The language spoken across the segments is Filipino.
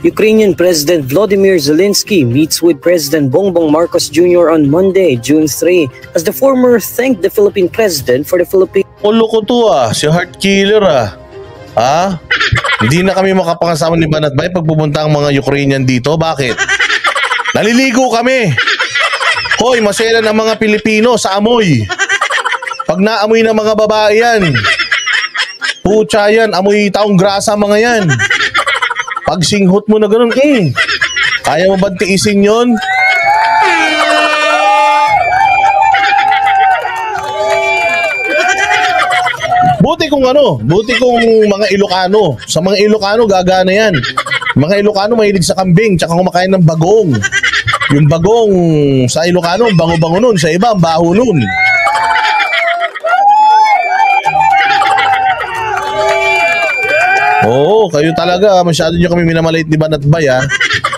Ukrainian President Volodymyr Zelensky meets with President Bongbong Marcos Jr. on Monday, June 3, as the former thanked the Philippine president for the Philippines. Ulo ko to si heart killer Hindi na kami makapakasama ni Banatbay pag pupunta ang mga Ukrainian dito. Bakit? Naliligo kami. Hoy, masela ng mga Pilipino sa amoy. Pag naamoy ng mga babae yan, putya yan, amoy taong grasa mga yan. Pag singhot mo na ganun, kaya mo ba tiisin yun? Buti kung mga Ilocano. Sa mga Ilocano, gagana yan. Mga Ilocano mahilig sa kambing, tsaka kumakain ng bagong. Yung bagong sa Ilocano, bango-bango nun. Sa iba, ang baho nun. Oo, kayo talaga. Masyado nyo kami minamaliit ni Banatbay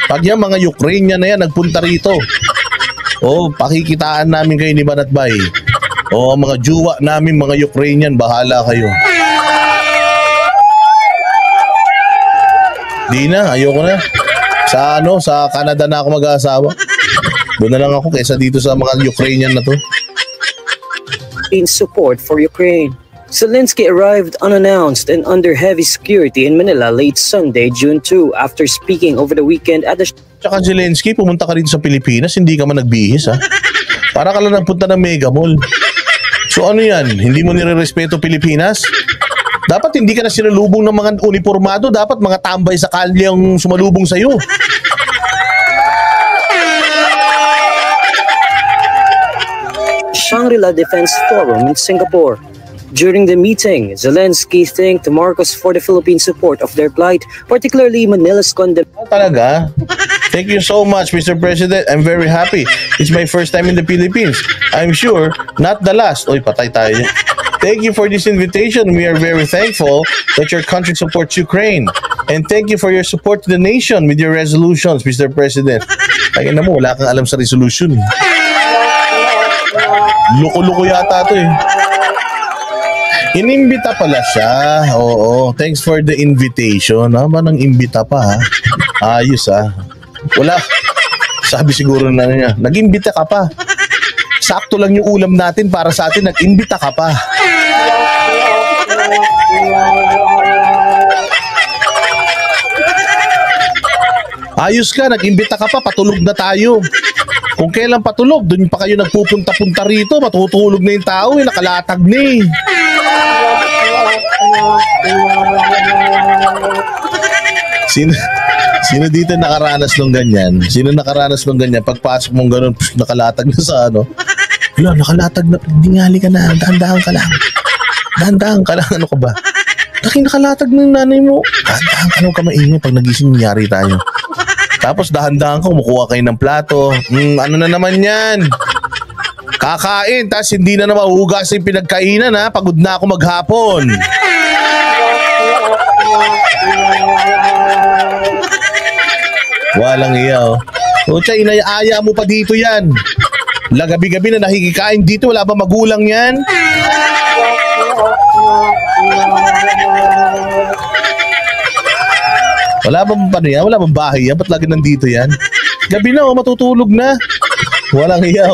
Pag yan mga Ukrainian na yan, nagpunta rito. Pakikitaan namin kayo ni Banatbay. Mga juwa namin, mga Ukrainian, bahala kayo. Di na, ayoko na. Sa Canada na ako mag-aasawa. Doon na lang ako kaysa dito sa mga Ukrainian na to. In support for Ukraine. Zelensky arrived unannounced and under heavy security in Manila late Sunday, June 2, after speaking over the weekend at the... Tsaka Zelensky, pumunta ka rito sa Pilipinas, hindi ka man nagbihis Para ka lang nagpunta ng Mega Mall. So ano yan? Hindi mo nire-respeto Pilipinas? Dapat hindi ka na sinalubong ng mga uniformado, dapat mga tambay sa kalye ang sumalubong sa'yo. Shangri-La Defense Forum in Singapore. During the meeting, Zelensky thanked Marcos for the Philippine support of their plight, particularly Manila's condemnation. Talaga? Thank you so much, Mr. President. I'm very happy. It's my first time in the Philippines. I'm sure, not the last. Oy, patay tayo. Thank you for this invitation. We are very thankful that your country supports Ukraine. And thank you for your support to the nation with your resolutions, Mr. President. Kaya na mo, wala kang alam sa resolution. Loko-loko yata ito Inimbita pala siya. Oo. Thanks for the invitation. Nang imbita pa Ayos Wala. Sabi siguro na niya, nag-imbita ka pa. Sakto lang yung ulam natin para sa atin, nag-imbita ka pa. Ayos ka, nag-imbita ka pa, patulog na tayo. Kung kailan patulog, doon pa kayo nagpupunta-punta rito, matutulog na yung tao, nakalatag na Sino dito nakaranas ng ganyan? Sino nakaranas ng ganyan? Pagpasok mong ganun, nakalatag na sa Wala, nakalatag na. Dingali ka na. Dahan-dahan ka lang. Dahan-dahan ka lang. Ano ka ba? Nakalatag na yung nanay mo. Dahan-dahan ka lang ka maingay pag nagising nangyari tayo. Tapos dahan-dahan ka, kumukuha kayo ng plato. Ano na naman yan? Kakain, tapos hindi na mahugas yung pinagkainan Pagod na ako maghapon. Walang iya Ocha, inaya mo pa dito yan. Gabi-gabi na nakikikain dito, wala ba magulang yan? Wala bang yan? Wala bang bahay yan? Ba't lagi nandito yan? Gabi na matutulog na. Walang iya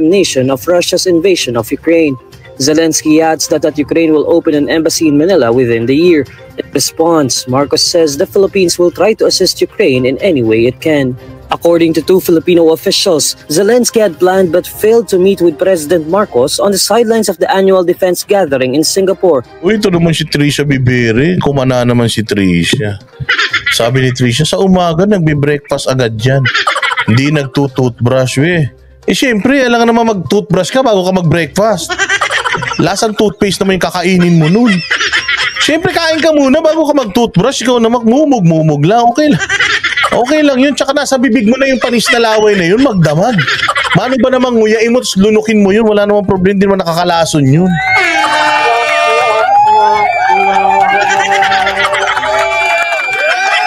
Nation of Russia's invasion of Ukraine. Zelensky adds that Ukraine will open an embassy in Manila within the year. In response, Marcos says the Philippines will try to assist Ukraine in any way it can. According to two Filipino officials, Zelensky had planned but failed to meet with President Marcos on the sidelines of the annual defense gathering in Singapore. Uy, ito naman si Trisha Bibere. Kumana naman si Trisha. Sabi ni Trisha, sa umaga nagbe-breakfast agad yan. Hindi nagtutoothbrush syempre, alam naman mag-toothbrush ka bago ka mag-breakfast. Lasang toothpaste naman yung kakainin mo nun. Siyempre, kain ka muna bago ka mag-toothbrush. Ikaw na magmumug-mumug lang. Okay lang. Okay lang yun. Tsaka nasa bibig mo na yung panis na laway na yun, magdamag. Mano ba namang nguyain mo, lunukin mo yun? Wala namang problem, din naman nakakalason yun.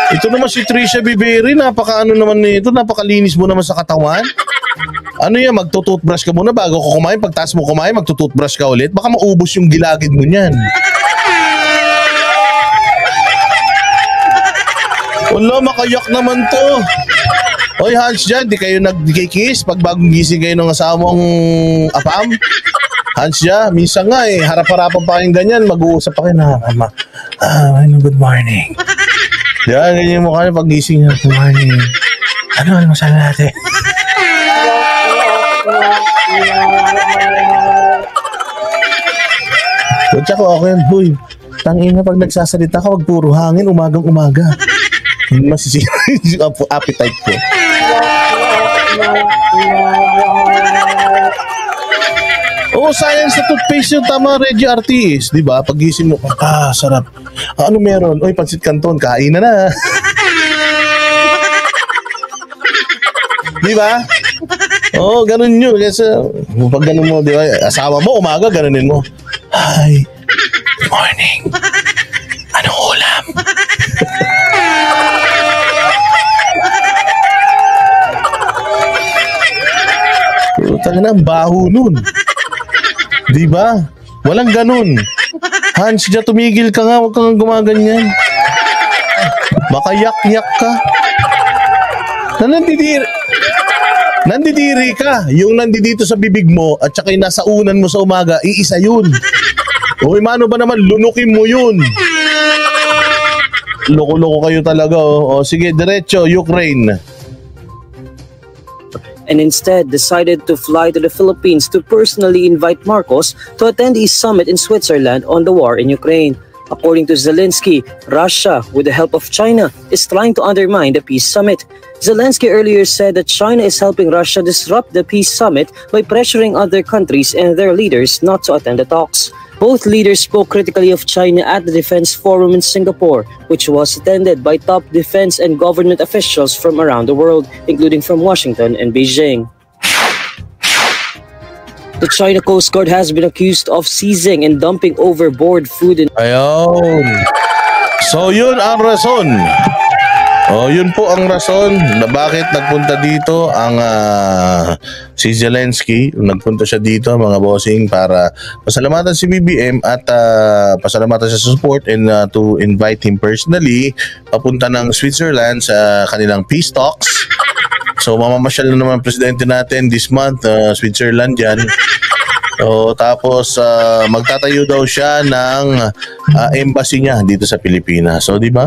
Ito naman si Trisha Biberi, napaka-ano naman nito, napakalinis mo naman sa katawan. Ano yan, magtututbrush ka muna bago ko kumain. Pagtaas mo kumain, magtututbrush ka ulit. Baka maubos yung gilagid mo niyan. Wala, makayak naman to. Oy, Hans dyan, di kayo nagkikiss pag bagong gising kayo ng asawang apam? Hans dyan, minsan nga harap-harapan pa kayong ganyan, mag-uusap pa kayo na, good morning. Yan, ganyan mo kayo pag gising niya, good morning. Ano masala natin? At saka okay, huy, tangina pag nagsasalita ka, wag puro hangin, umagang-umaga. Hindi masisira yung appetite ko. Oo, sayang sa toothpaste yung tama, Reggie Artis. Diba? Pag-gising mo, sarap. Ano meron? Uy, pansit canton, kain na. Diba? Oo, ganun yun. Kasi, pag ganun mo, diba? Asawa mo, umaga, ganunin mo. Hi, good morning. Anong ulam? Putang na, ang baho nun. Diba? Walang ganun. Hans, dyan tumigil ka nga, huwag kang gumaganyan. Baka yak-yak ka. Nandidiri ka. Yung nandito sa bibig mo at saka yung nasa unan mo sa umaga, iisa yun. O mano ba naman, lunukin mo yun. Loko-loko kayo talaga. O sige, diretso, Ukraine. And instead decided to fly to the Philippines to personally invite Marcos to attend his summit in Switzerland on the war in Ukraine. According to Zelensky, Russia, with the help of China, is trying to undermine the peace summit. Zelensky earlier said that China is helping Russia disrupt the peace summit by pressuring other countries and their leaders not to attend the talks. Both leaders spoke critically of China at the Defense Forum in Singapore, which was attended by top defense and government officials from around the world, including from Washington and Beijing. The China Coast Guard has been accused of seizing and dumping overboard food in... Ayun. So yun ang rason. Yun po ang rason na bakit nagpunta dito ang si Zelensky. Nagpunta siya dito mga bossing para pasalamatan si BBM at pasalamatan siya sa support and to invite him personally papunta ng Switzerland sa kanilang peace talks. So mamamasyal na naman presidente natin this month, Switzerland yan. Tapos magtatayo daw siya ng embassy niya dito sa Pilipinas. So di ba?